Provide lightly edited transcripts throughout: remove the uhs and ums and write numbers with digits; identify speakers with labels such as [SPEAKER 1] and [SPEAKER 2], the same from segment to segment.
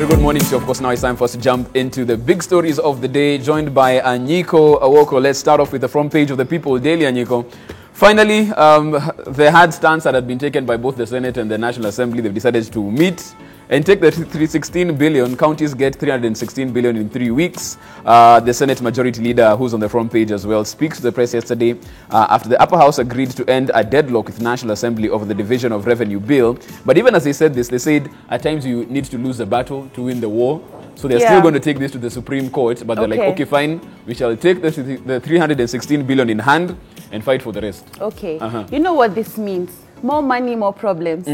[SPEAKER 1] very good morning to you. Of course, now it's time for us to jump into the big stories of the day, joined by Anyiko Awoko. Let's start off with the front page of the People Daily, Anyiko. Finally, the hard stance that had been taken by both the Senate and the National Assembly, they've decided to meet and take the 316 billion. Counties get 316 billion in 3 weeks. The Senate Majority Leader, who's on the front page as well, speaks to the press yesterday after the Upper House agreed to end a deadlock with the National Assembly over the Division of Revenue Bill. But even as they said this, they said at times you need to lose the battle to win the war. So they're still going to take this to the Supreme Court, but they're like, okay, fine, we shall take the 316 billion in hand and fight for the rest.
[SPEAKER 2] Okay. You know what this means? More money, more problems.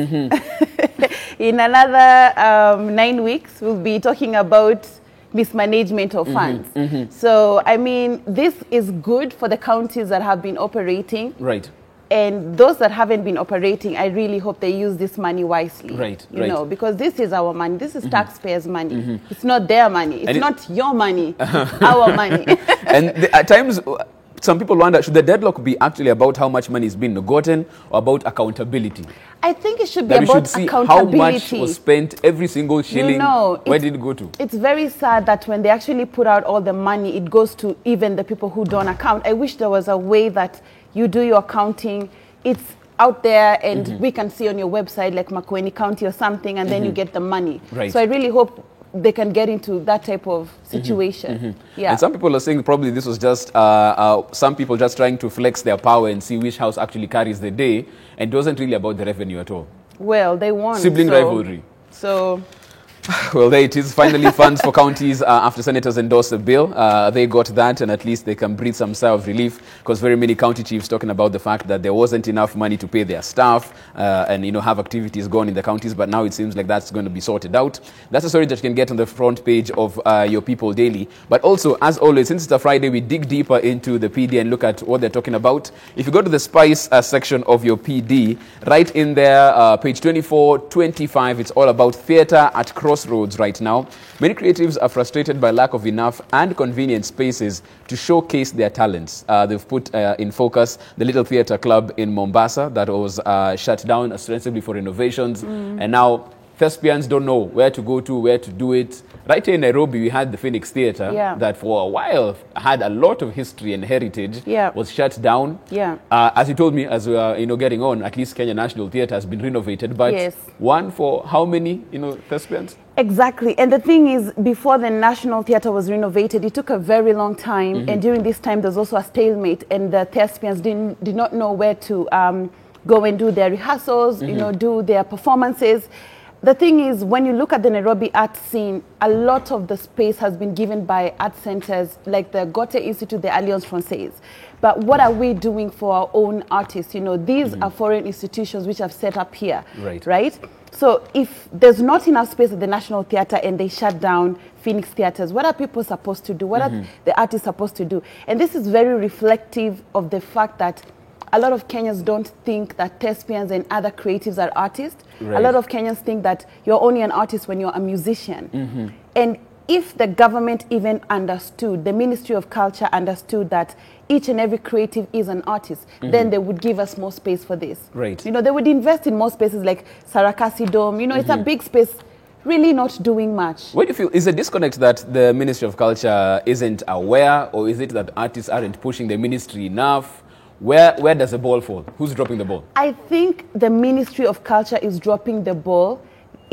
[SPEAKER 2] In another 9 weeks, we'll be talking about mismanagement of funds. So, I mean, this is good for the counties that have been operating.
[SPEAKER 1] Right.
[SPEAKER 2] And those that haven't been operating, I really hope they use this money wisely.
[SPEAKER 1] Right.
[SPEAKER 2] You know, because this is our money. This is taxpayers' money. It's not their money. It's not your money. It's our money.
[SPEAKER 1] And at times, some people wonder, should the deadlock be actually about how much money is being gotten or about accountability?
[SPEAKER 2] I think it should be about accountability.
[SPEAKER 1] How much was spent, every single shilling, where did it go to?
[SPEAKER 2] It's very sad that when they actually put out all the money, it goes to even the people who don't account. I wish there was a way that you do your accounting, it's out there and we can see on your website like Makueni County or something, and then you get the money.
[SPEAKER 1] Right.
[SPEAKER 2] So I really hope they can get into that type of situation. Yeah.
[SPEAKER 1] And some people are saying probably this was just some people just trying to flex their power and see which house actually carries the day, and it wasn't really about the revenue at all.
[SPEAKER 2] Well, they won.
[SPEAKER 1] Sibling rivalry.
[SPEAKER 2] So
[SPEAKER 1] well, there it is. Finally, funds for counties after senators endorsed the bill. They got that, and at least they can breathe some sigh of relief, because very many county chiefs talking about the fact that there wasn't enough money to pay their staff and have activities going in the counties. But now it seems like that's going to be sorted out. That's a story that you can get on the front page of your People Daily. But also, as always, since it's a Friday, we dig deeper into the PD and look at what they're talking about. If you go to the Spice section of your PD, right in there, page 24, 25, it's all about theatre at crossroads right now. Many creatives are frustrated by lack of enough and convenient spaces to showcase their talents. They've put in focus the Little Theatre Club in Mombasa that was shut down ostensibly for renovations, and now thespians don't know where to go to, where to do it. Right here in Nairobi, we had the Phoenix Theatre that for a while had a lot of history and heritage, was shut down. As you told me, as we are getting on, at least Kenya National Theatre has been renovated, but one for how many thespians?
[SPEAKER 2] Exactly. And the thing is, before the National Theatre was renovated, it took a very long time. And during this time, there's also a stalemate, and the thespians did not know where to go and do their rehearsals, do their performances. The thing is, when you look at the Nairobi art scene, a lot of the space has been given by art centers like the Goethe Institute, the Alliance Française. But what are we doing for our own artists? These are foreign institutions which have set up here, right? So if there's not enough space at the National Theatre and they shut down Phoenix Theatres, what are people supposed to do? What are the artists supposed to do? And this is very reflective of the fact that a lot of Kenyans don't think that thespians and other creatives are artists. A lot of Kenyans think that you're only an artist when you're a musician. And if the government even understood, the Ministry of Culture understood that each and every creative is an artist, then they would give us more space for this. They would invest in more spaces like Sarakasi Dome. It's a big space, really not doing much.
[SPEAKER 1] What do you feel? Is a disconnect that the Ministry of Culture isn't aware, or is it that artists aren't pushing the ministry enough? Where does the ball fall? Who's dropping the ball?
[SPEAKER 2] I think the Ministry of Culture is dropping the ball.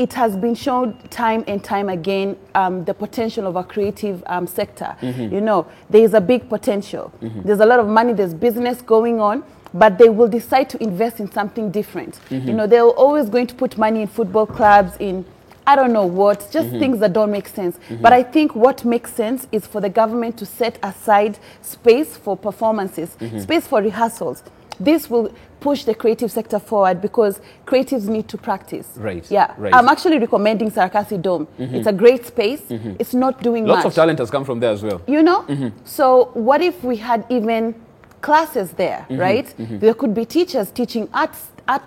[SPEAKER 2] It has been shown time and time again the potential of a creative sector. There is a big potential. There's a lot of money, there's business going on, but they will decide to invest in something different. They're always going to put money in football clubs, in I don't know what, just things that don't make sense. But I think what makes sense is for the government to set aside space for performances, space for rehearsals. This will push the creative sector forward because creatives need to practice. I'm actually recommending Sarakasi Dome. It's a great space. It's not doing much.
[SPEAKER 1] Lots of talent has come from there as well.
[SPEAKER 2] So what if we had even classes there, right? There could be teachers teaching art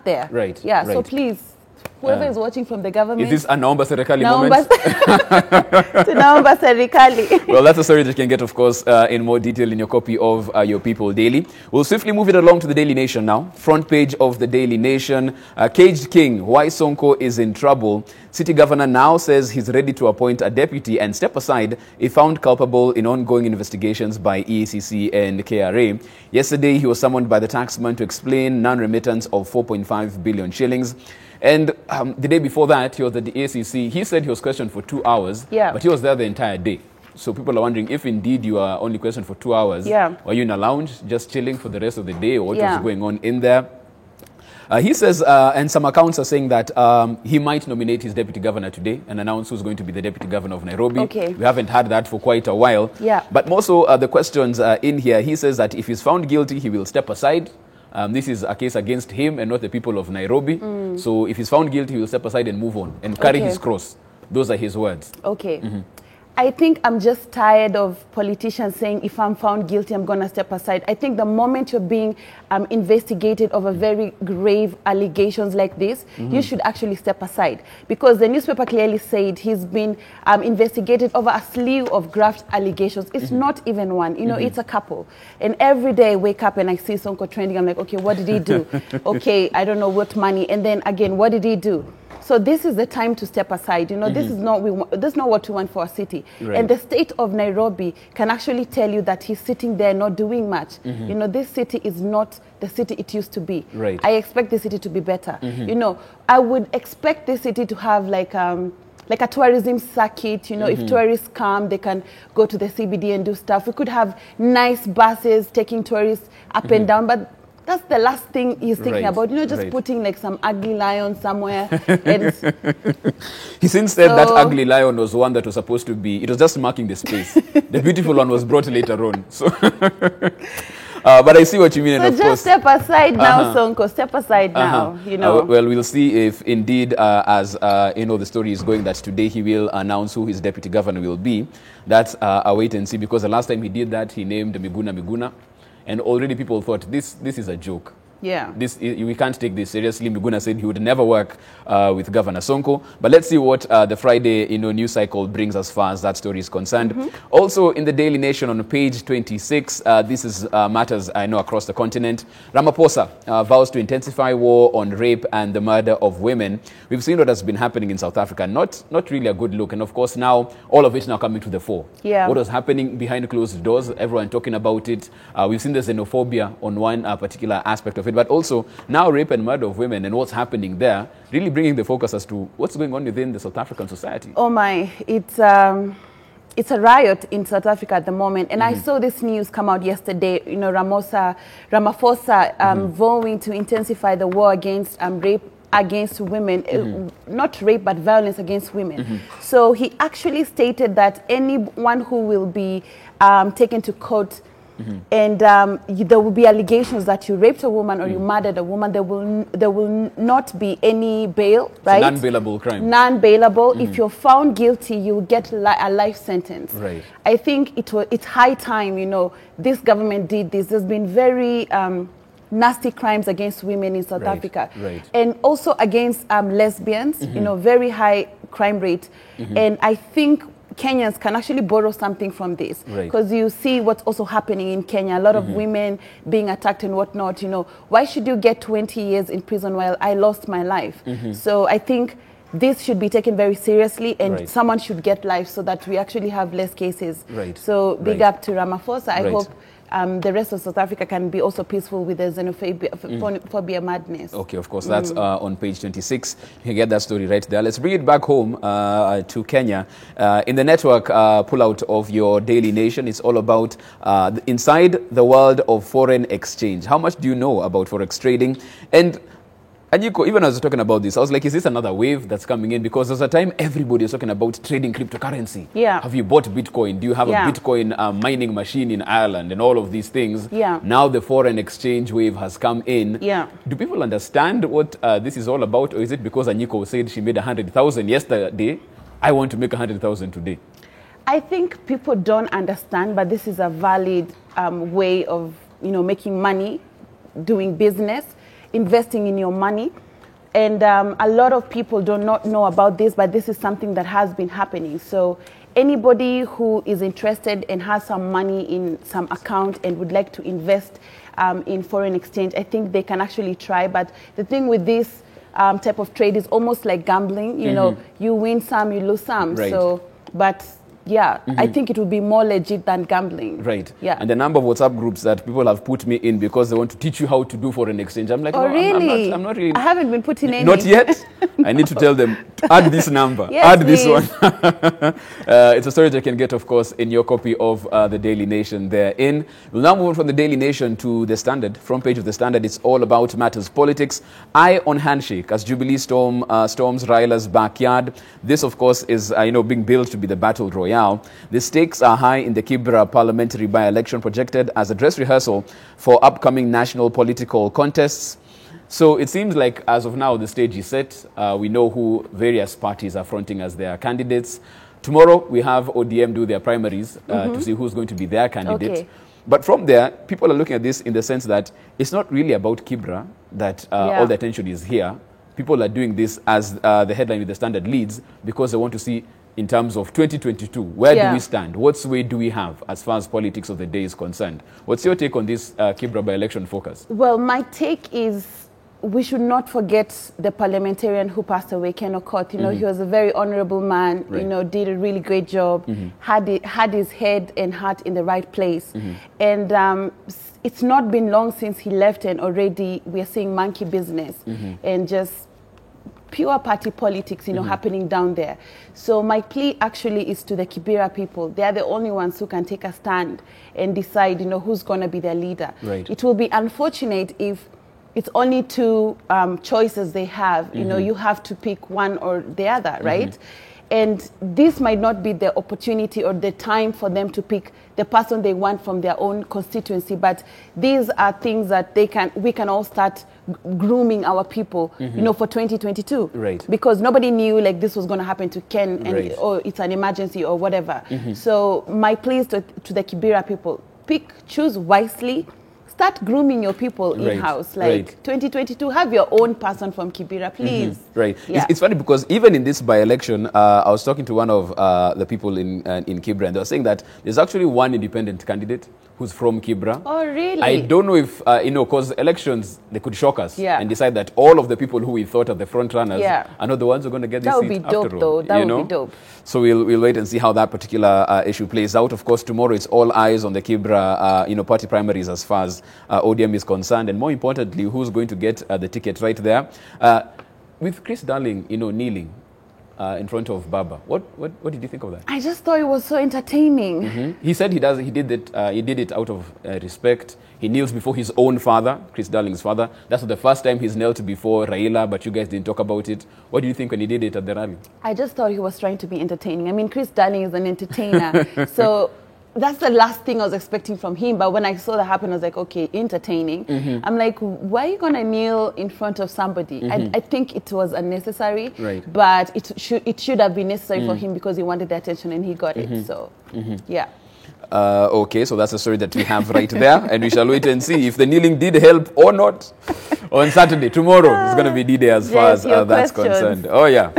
[SPEAKER 2] there.
[SPEAKER 1] Right.
[SPEAKER 2] So please, Whoever is watching from the government.
[SPEAKER 1] Is this a Naomba Serikali moment?
[SPEAKER 2] To Naomba Serikali.
[SPEAKER 1] Well, that's a story that you can get, of course, in more detail in your copy of Your People Daily. We'll swiftly move it along to the Daily Nation now. Front page of the Daily Nation. Caged King, why Sonko is in trouble. City governor now says he's ready to appoint a deputy and step aside if found culpable in ongoing investigations by EACC and KRA. Yesterday, he was summoned by the taxman to explain non-remittance of 4.5 billion shillings. And the day before that, he was at the ACC. He said he was questioned for 2 hours, but he was there the entire day. So people are wondering if indeed you are only questioned for 2 hours. Were you in a lounge just chilling for the rest of the day, or what was going on in there? He says, and some accounts are saying that he might nominate his deputy governor today and announce who's going to be the deputy governor of Nairobi. We haven't had that for quite a while. But more so, the questions in here, he says that if he's found guilty, he will step aside. This is a case against him and not the people of Nairobi. So if he's found guilty, he will step aside and move on and carry his cross. Those are his words. I think I'm just tired of politicians saying, if I'm found guilty, I'm going to step aside. I think the moment you're being investigated over very grave allegations like this, you should actually step aside. Because the newspaper clearly said he's been investigated over a slew of graft allegations. It's not even one. You know, it's a couple. And every day I wake up and I see Sonko trending. I'm like, okay, what did he do? Okay, I don't know what money. And then again, what did he do? So this is the time to step aside. You know, this is not what we want for our city. And the state of Nairobi can actually tell you that he's sitting there not doing much. You know, this city is not the city it used to be. I expect the city to be better. You know, I would expect the city to have like a tourism circuit. You know, if tourists come, they can go to the CBD and do stuff. We could have nice buses taking tourists up and down, but that's the last thing he's thinking about, you know, just putting like some ugly lion somewhere. He since said that ugly lion was one that was supposed to be, it was just marking the space. The beautiful one was brought later on. So, but I see what you mean.
[SPEAKER 2] So
[SPEAKER 1] and of
[SPEAKER 2] just
[SPEAKER 1] course,
[SPEAKER 2] step aside now, Sonko, step aside now, you know.
[SPEAKER 1] Well, we'll see if indeed, as you know, the story is going that today he will announce who his deputy governor will be. That's a wait and see, because the last time he did that, he named Miguna. And already people thought, this is a joke. We can't take this seriously. Miguna said he would never work with Governor Sonko. But let's see what the Friday news cycle brings as far as that story is concerned. Also in the Daily Nation on page 26, this is matters I know across the continent. Ramaphosa vows to intensify war on rape and the murder of women. We've seen what has been happening in South Africa. Not really a good look. And of course now, all of it now coming to the fore. What was happening behind closed doors, everyone talking about it. We've seen the xenophobia on one particular aspect of it. But also now rape and murder of women and what's happening there, really bringing the focus as to what's going on within the South African society. Oh my,
[SPEAKER 2] it's a riot in South Africa at the moment. And I saw this news come out yesterday, you know, Ramaphosa vowing to intensify the war against rape against women, not rape, but violence against women. So he actually stated that anyone who will be taken to court and there will be allegations that you raped a woman or you murdered a woman, there will not be any bail, right?
[SPEAKER 1] Non-bailable crime.
[SPEAKER 2] Non-bailable. If you're found guilty, you will get a life sentence. I think it's high time, you know, this government did this. There's been very nasty crimes against women in South Africa. And also against lesbians, you know, very high crime rate. And I think Kenyans can actually borrow something from this, because you see what's also happening in Kenya, a lot of women being attacked and whatnot. You know, why should you get 20 years in prison while I lost my life? So I think this should be taken very seriously, and someone should get life so that we actually have less cases. So big up to Ramaphosa. I hope the rest of South Africa can be also peaceful with the xenophobia madness.
[SPEAKER 1] Okay, of course, that's on page 26. You can get that story right there. Let's bring it back home to Kenya. In the network pullout of your Daily Nation, it's all about inside the world of foreign exchange. How much do you know about forex trading? And Anyiko, even as I was talking about this, I was like, is this another wave that's coming in? Because there's a time everybody is talking about trading cryptocurrency. Have you bought Bitcoin? Do you have a Bitcoin mining machine in Ireland and all of these things? Now the foreign exchange wave has come in. Do people understand what this is all about? Or is it because Anyiko said she made 100,000 yesterday, I want to make 100,000 today?
[SPEAKER 2] I think people don't understand, but this is a valid way of, you know, making money, doing business, investing in your money. And a lot of people do not know about this, but this is something that has been happening. So anybody who is interested and has some money in some account and would like to invest in foreign exchange, I think they can actually try. But the thing with this type of trade is almost like gambling. You know, you win some, you lose some.
[SPEAKER 1] Right.
[SPEAKER 2] So, but yeah, I think it would be more legit than gambling.
[SPEAKER 1] Right.
[SPEAKER 2] Yeah.
[SPEAKER 1] And the number of WhatsApp groups that people have put me in because they want to teach you how to do foreign exchange. I'm like,
[SPEAKER 2] Oh,
[SPEAKER 1] no,
[SPEAKER 2] really?
[SPEAKER 1] I'm not really.
[SPEAKER 2] I haven't been put in any.
[SPEAKER 1] Not yet. I need to tell them, add this number,
[SPEAKER 2] Yes,
[SPEAKER 1] add this
[SPEAKER 2] please.
[SPEAKER 1] one. It's a story that you can get, of course, in your copy of the Daily Nation therein. We'll now move on from the Daily Nation to the Standard. Front page of the Standard, it's all about matters politics. Eye on handshake as Jubilee storms Raila's backyard. This, of course, is being billed to be the battle royale. The stakes are high in the Kibra parliamentary by-election, projected as a dress rehearsal for upcoming national political contests. So it seems like, as of now, the stage is set. We know who various parties are fronting as their candidates. Tomorrow, we have ODM do their primaries to see who's going to be their candidate.
[SPEAKER 2] Okay.
[SPEAKER 1] But from there, people are looking at this in the sense that it's not really about Kibra, that all the attention is here. People are doing this, as the headline with the Standard leads, because they want to see, in terms of 2022, where do we stand? What sway do we have as far as politics of the day is concerned? What's your take on this Kibra by-election focus?
[SPEAKER 2] Well, my take is we should not forget the parliamentarian who passed away, Ken Okoth. You know, he was a very honorable man,
[SPEAKER 1] Right.
[SPEAKER 2] you know, did a really great job, had his head and heart in the right place. And it's not been long since he left, and already we are seeing monkey business and just pure party politics, you know, happening down there. So my plea actually is to the Kibera people. They are the only ones who can take a stand and decide, you know, who's going to be their leader.
[SPEAKER 1] Right.
[SPEAKER 2] It will be unfortunate if it's only two choices they have. You know, you have to pick one or the other, right? And this might not be the opportunity or the time for them to pick the person they want from their own constituency, but these are things that we can all start grooming our people, you know, for 2022.
[SPEAKER 1] Right.
[SPEAKER 2] Because nobody knew like this was going to happen to Ken, and or it's an emergency or whatever. So my plea is to the Kibera people: choose wisely. Start grooming your people in-house. Like 2022, have your own person from Kibera, please.
[SPEAKER 1] Right.
[SPEAKER 2] Yeah.
[SPEAKER 1] It's funny because even in this by-election, I was talking to one of the people in Kibra, and they were saying that there's actually one independent candidate who's from Kibra.
[SPEAKER 2] Oh, really?
[SPEAKER 1] I don't know if, because elections, they could shock us and decide that all of the people who we thought are the front runners are not the ones who are going to get this seat after all.
[SPEAKER 2] That would be dope, though. That would be dope.
[SPEAKER 1] So we'll wait and see how that particular issue plays out. Of course, tomorrow it's all eyes on the Kibra, party primaries as far as ODM is concerned, and more importantly, who's going to get the ticket right there. With Chris Darling, kneeling in front of Baba, what did you think of that?
[SPEAKER 2] I just thought it was so entertaining.
[SPEAKER 1] He said he did it out of respect. He kneels before his own father, Chris Darling's father. That's not the first time he's knelt before Raila, but you guys didn't talk about it. What do you think when he did it at the rally?
[SPEAKER 2] I just thought he was trying to be entertaining. I mean, Chris Darling is an entertainer, so that's the last thing I was expecting from him. But when I saw that happen, I was like, okay, entertaining. I'm like, why are you going to kneel in front of somebody? I think it was unnecessary, but it should have been necessary for him because he wanted the attention and he got it. So, yeah.
[SPEAKER 1] Okay, so that's a story that we have right there, and we shall wait and see if the kneeling did help or not on Saturday. Tomorrow is going to be D-Day as far as that's concerned. Oh, yeah.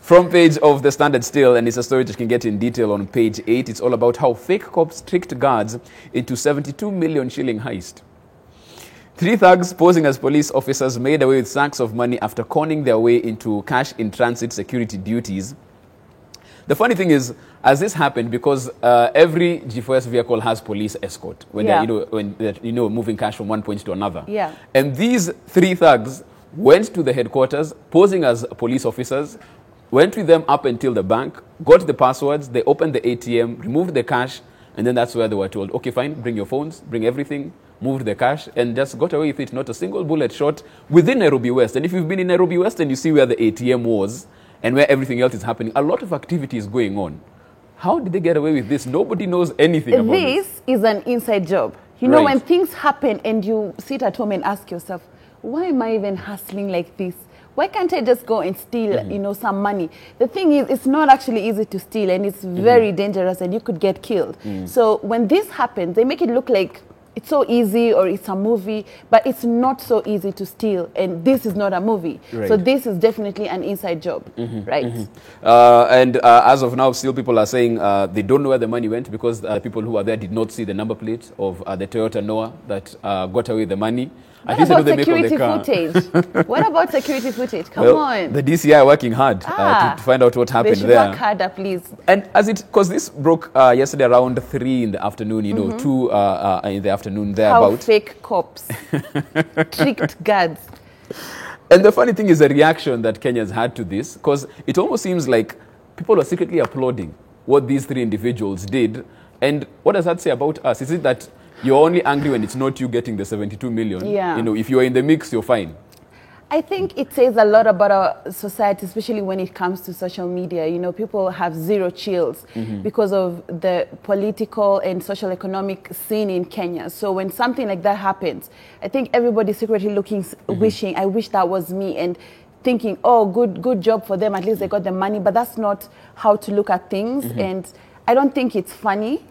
[SPEAKER 1] Front page of the Standard still, and it's a story that you can get in detail on page 8. It's all about how fake cops tricked guards into 72 million shilling heist. 3 thugs posing as police officers made away with sacks of money after conning their way into cash-in-transit security duties. The funny thing is, as this happened, because every G4S vehicle has police escort when they're moving cash from one point to another.
[SPEAKER 2] Yeah.
[SPEAKER 1] And these 3 thugs went to the headquarters, posing as police officers, went with them up until the bank, got the passwords, they opened the ATM, removed the cash, and then that's where they were told, okay, fine, bring your phones, bring everything, moved the cash, and just got away with it, not a single bullet shot within Nairobi West. And if you've been in Nairobi West and you see where the ATM was and where everything else is happening, a lot of activity is going on. How did they get away with this? Nobody knows anything about this.
[SPEAKER 2] This is an inside job. You know, when things happen and you sit at home and ask yourself, why am I even hustling like this? Why can't I just go and steal, some money? The thing is, it's not actually easy to steal, and it's very dangerous, and you could get killed. So when this happens, they make it look like it's so easy or it's a movie, but it's not so easy to steal. And this is not a movie.
[SPEAKER 1] Right.
[SPEAKER 2] So this is definitely an inside job, right?
[SPEAKER 1] And as of now, still people are saying they don't know where the money went because the people who are there did not see the number plate of the Toyota Noah that got away the money.
[SPEAKER 2] What about security footage? What about security footage? Come on.
[SPEAKER 1] The DCI are working hard to find out what happened there.
[SPEAKER 2] They should work harder, please.
[SPEAKER 1] And because this broke yesterday around 3 in the afternoon, 2 in the afternoon thereabout.
[SPEAKER 2] How fake cops tricked guards.
[SPEAKER 1] And the funny thing is the reaction that Kenyans had to this, because it almost seems like people were secretly applauding what these 3 individuals did. And what does that say about us? Is it that you're only angry when it's not you getting the 72 million?
[SPEAKER 2] Yeah.
[SPEAKER 1] If you're in the mix, you're fine.
[SPEAKER 2] I think it says a lot about our society, especially when it comes to social media. People have zero chills because of the political and social economic scene in Kenya. So when something like that happens, I think everybody's secretly looking, wishing, I wish that was me, and thinking, oh, good job for them, at least they got the money. But that's not how to look at things. And I don't think it's funny.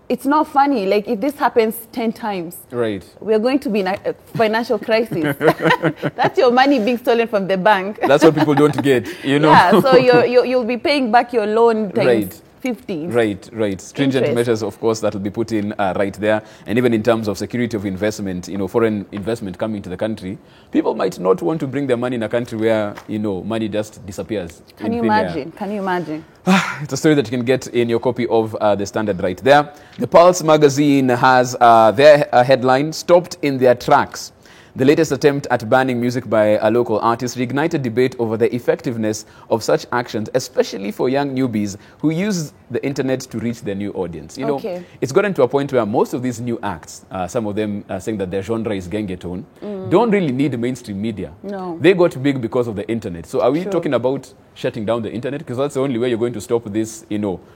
[SPEAKER 2] It's not funny. Like, if this happens 10 times,
[SPEAKER 1] right,
[SPEAKER 2] we're going to be in a financial crisis. That's your money being stolen from the bank.
[SPEAKER 1] That's what people don't get,
[SPEAKER 2] Yeah, so you'll be paying back your loan times 50.
[SPEAKER 1] Right. Stringent measures, of course, that will be put in right there. And even in terms of security of investment, foreign investment coming to the country, people might not want to bring their money in a country where, money just disappears.
[SPEAKER 2] Can you imagine?
[SPEAKER 1] It's a story that you can get in your copy of The Standard right there. The Pulse magazine has their headline, "Stopped in Their Tracks." The latest attempt at banning music by a local artist reignited debate over the effectiveness of such actions, especially for young newbies who use the internet to reach their new audience. It's gotten to a point where most of these new acts, some of them saying that their genre is gengeton, don't really need mainstream media.
[SPEAKER 2] No.
[SPEAKER 1] They got big because of the internet. So are we talking about shutting down the internet? Because that's the only way you're going to stop this,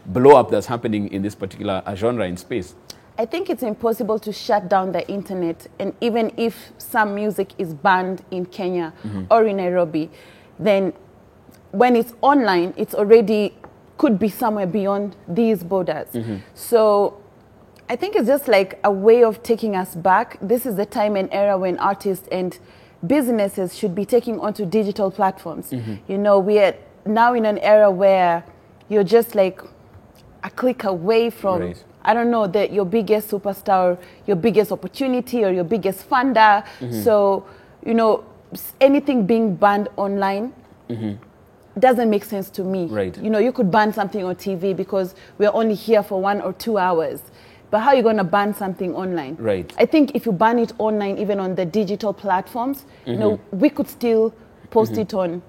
[SPEAKER 1] blow up that's happening in this particular genre in space.
[SPEAKER 2] I think it's impossible to shut down the internet, and even if some music is banned in Kenya or in Nairobi, then when it's online, it's already could be somewhere beyond these borders. So I think it's just like a way of taking us back. This is the time and era when artists and businesses should be taking onto digital platforms. We are now in an era where you're just like a click away from...
[SPEAKER 1] Right.
[SPEAKER 2] I don't know, your biggest superstar, your biggest opportunity, or your biggest funder. So, anything being banned online doesn't make sense to me.
[SPEAKER 1] Right.
[SPEAKER 2] You could ban something on TV because we're only here for 1 or 2 hours. But how are you going to ban something online?
[SPEAKER 1] Right.
[SPEAKER 2] I think if you ban it online, even on the digital platforms, we could still post it on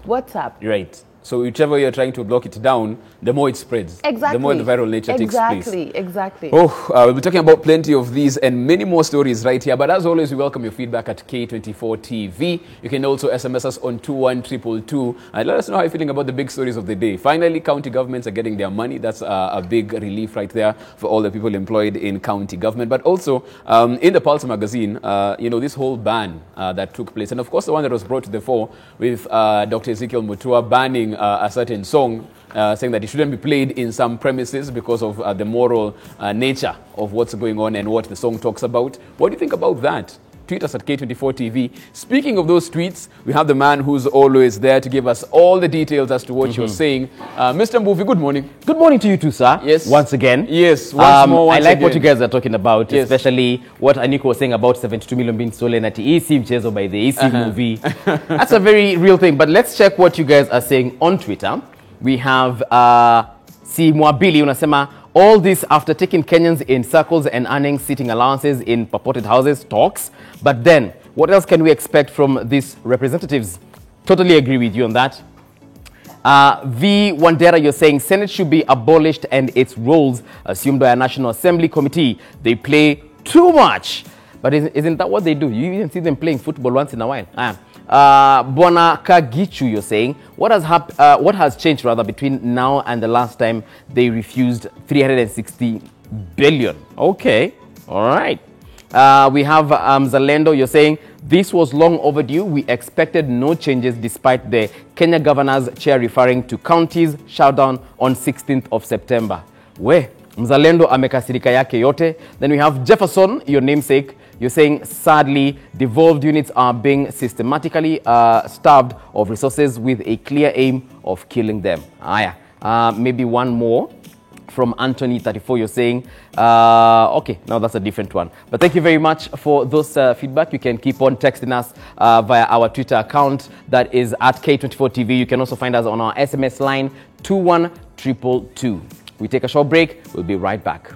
[SPEAKER 2] WhatsApp.
[SPEAKER 1] Right. So whichever you're trying to block it down, the more it spreads.
[SPEAKER 2] Exactly.
[SPEAKER 1] The more the viral nature takes place.
[SPEAKER 2] Exactly.
[SPEAKER 1] We'll be talking about plenty of these and many more stories right here. But as always, we welcome your feedback at K24 TV. You can also SMS us on 21222 and let us know how you're feeling about the big stories of the day. Finally, county governments are getting their money. That's a big relief right there for all the people employed in county government. But also, in the Pulse magazine, this whole ban that took place. And of course, the one that was brought to the fore with Dr. Ezekiel Mutua banning a certain song, saying that it shouldn't be played in some premises because of the moral nature of what's going on and what the song talks about. What do you think about that? Tweet us at K24 TV. Speaking of those tweets, we have the man who's always there to give us all the details as to what you're saying. Mr. Mbuvi, good morning.
[SPEAKER 3] Good morning to you too, sir.
[SPEAKER 1] Yes.
[SPEAKER 3] Once again.
[SPEAKER 1] Yes, once more.
[SPEAKER 3] I like what you guys are talking about,
[SPEAKER 1] Yes.
[SPEAKER 3] especially what Aniko was saying about 72 million being stolen at the AC Mchezo by the AC movie. That's a very real thing. But let's check what you guys are saying on Twitter. We have Si Mwabili unasema, all this after taking Kenyans in circles and earning sitting allowances in purported houses talks. But then, what else can we expect from these representatives? Totally agree with you on that. V. Wandera, you're saying Senate should be abolished and its roles assumed by a National Assembly committee. They play too much. But isn't that what they do? You even see them playing football once in a while. Bona Kagichu, you're saying, what has changed rather between now and the last time they refused 360 billion? Okay, all right. We have Zalendo, you're saying, this was long overdue. We expected no changes despite the Kenya governor's chair referring to counties shutdown on 16th of September. Where? Mzalendo amekasirika yake yote. Then we have Jefferson, your namesake. You're saying, sadly, devolved units are being systematically starved of resources with a clear aim of killing them. Maybe one more. From Anthony 34, you're saying, okay, now that's a different one. But thank you very much for those feedback. You can keep on texting us via our Twitter account, that is at K24TV. You can also find us on our SMS line 21222. We take a short break. We'll be right back.